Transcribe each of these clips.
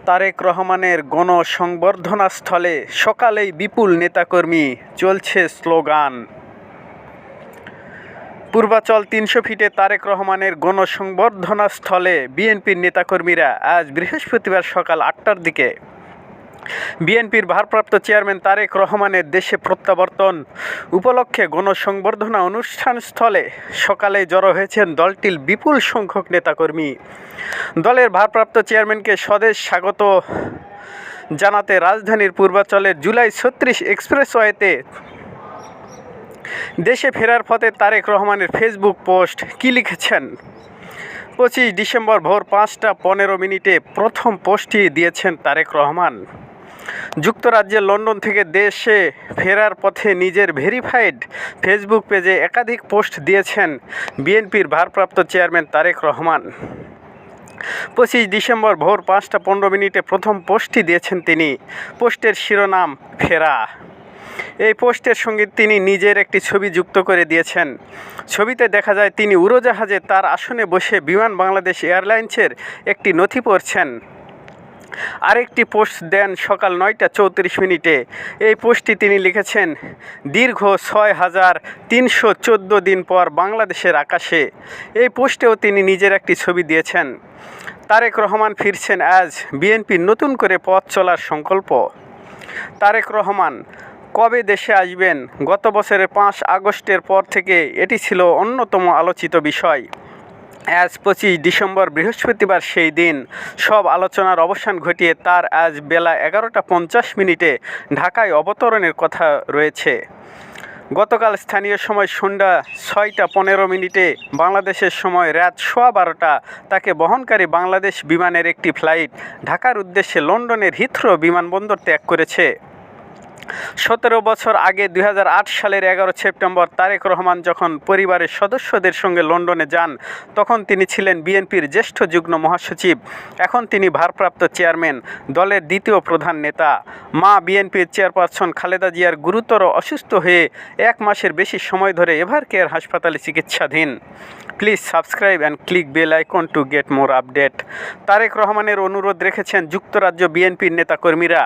তারেক রহমানের গণসংবর্ধনাস্থলে সকালেই বিপুল নেতাকর্মী, চলছে স্লোগান। পূর্বাচল ৩০০ ফিটে তারেক রহমানের গণসংবর্ধনাস্থলে বিএনপির নেতাকর্মীরা আজ বৃহস্পতিবার সকাল ৮টার দিকে বিএনপির ভারপ্রাপ্ত চেয়ারম্যান তারেক রহমানের দেশে প্রত্যাবর্তন উপলক্ষে গণসংবর্ধনা অনুষ্ঠানস্থলে সকালে জড়ো হয়েছেন দলটির বিপুল সংখ্যক নেতাকর্মী। দলের ভারপ্রাপ্ত চেয়ারম্যানকে স্বদেশ স্বাগত জানাতে রাজধানীর পূর্বাচলের জুলাই ৩৬ এক্সপ্রেসওয়েতে দেশে ফেরার পথে তারেক রহমানের ফেসবুক পোস্ট কী লিখেছেন? ২৫ ডিসেম্বর ভোর ৫টা ১৫ মিনিটে প্রথম পোস্টটি দিয়েছেন তারেক রহমান। যুক্তরাজ্যের লন্ডন থেকে দেশে ফেরার পথে নিজের ভেরিফাইড ফেসবুক পেজে একাধিক পোস্ট দিয়েছেন বিএনপির ভারপ্রাপ্ত চেয়ারম্যান তারেক রহমান। ২৫ ডিসেম্বর ভোর ৫টা ১৫ মিনিটে প্রথম পোস্টটি দিয়েছেন তিনি। পোস্টের শিরোনাম ফেরা। এই পোস্টের সঙ্গে তিনি নিজের একটি ছবি যুক্ত করে দিয়েছেন। ছবিতে দেখা যায় তিনি উড়োজাহাজে তার আসনে বসে বিমান বাংলাদেশ এয়ারলাইন্সের একটি নথি পড়ছেন। আরেকটি পোস্ট দেন সকাল ৯টা ৩৪ মিনিটে। এই পোস্টটি তিনি লিখেছেন, দীর্ঘ ৬,৩১৪ দিন পর বাংলাদেশের আকাশে। এই পোস্টেও তিনি নিজের একটি ছবি দিয়েছেন। তারেক রহমান ফিরছেন আজ, বিএনপির নতুন করে পথ চলার সংকল্প। তারেক রহমান কবে দেশে আসবেন? গত বছরের ৫ আগস্টের পর থেকে এটি ছিল অন্যতম আলোচিত বিষয়। আজ ২৫ ডিসেম্বর বৃহস্পতিবার সেই দিন। সব আলোচনার অবসান ঘটিয়ে তার আজ বেলা ১১টা ৫০ মিনিটে ঢাকায় অবতরণের কথা রয়েছে। গতকাল স্থানীয় সময় সন্ধ্যা ৬টা ১৫ মিনিটে, বাংলাদেশের সময় রাত ১:১২টা তাকে বহনকারী বাংলাদেশ বিমানের একটি ফ্লাইট ঢাকার উদ্দেশ্যে লন্ডনের হিথ্রো বিমানবন্দর ত্যাগ করেছে। ১৭ বছর আগে ২০০৮ সালের ১১ সেপ্টেম্বর তারেক রহমান যখন পরিবারের সদস্যদের সঙ্গে লন্ডনে যান, তখন তিনি ছিলেন বিএনপির জ্যেষ্ঠ যুগ্ম মহাসচিব। এখন তিনি ভারপ্রাপ্ত চেয়ারম্যান, দলের দ্বিতীয় প্রধান নেতা। মা বিএনপির চেয়ারপারসন খালেদা জিয়ার গুরুতর অসুস্থ হয়ে ১ মাসের বেশি সময় ধরে এভারকেয়ার হাসপাতালে চিকিৎসাধীন। Please subscribe and click bell icon to get more update. Tarique রহমানের অনুরোধ রেখেছেন যুক্তরাজ্য বিএনপির নেতাকর্মীরা।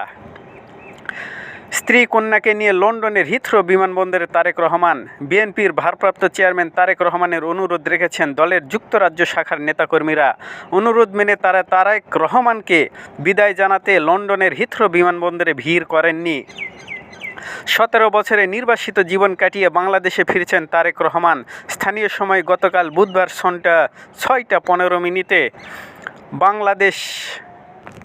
স্ত্রী কন্যাকে নিয়ে লন্ডনের হিথ্রো বিমানবন্দরে তারেক রহমান। বিএনপির ভারপ্রাপ্ত চেয়ারম্যান তারেক রহমানের অনুরোধ রেখেছেন দলের যুক্তরাজ্য শাখার নেতাকর্মীরা। অনুরোধ মেনে তারা তারেক রহমানকে বিদায় জানাতে লন্ডনের হিথ্রো বিমানবন্দরে ভিড় করেননি। ১৭ বছরে নির্বাসিত জীবন কাটিয়ে বাংলাদেশে ফিরছেন তারেক রহমান। স্থানীয় সময় গতকাল বুধবার সন্ধ্যা ৬টা ১৫ মিনিটে বাংলাদেশ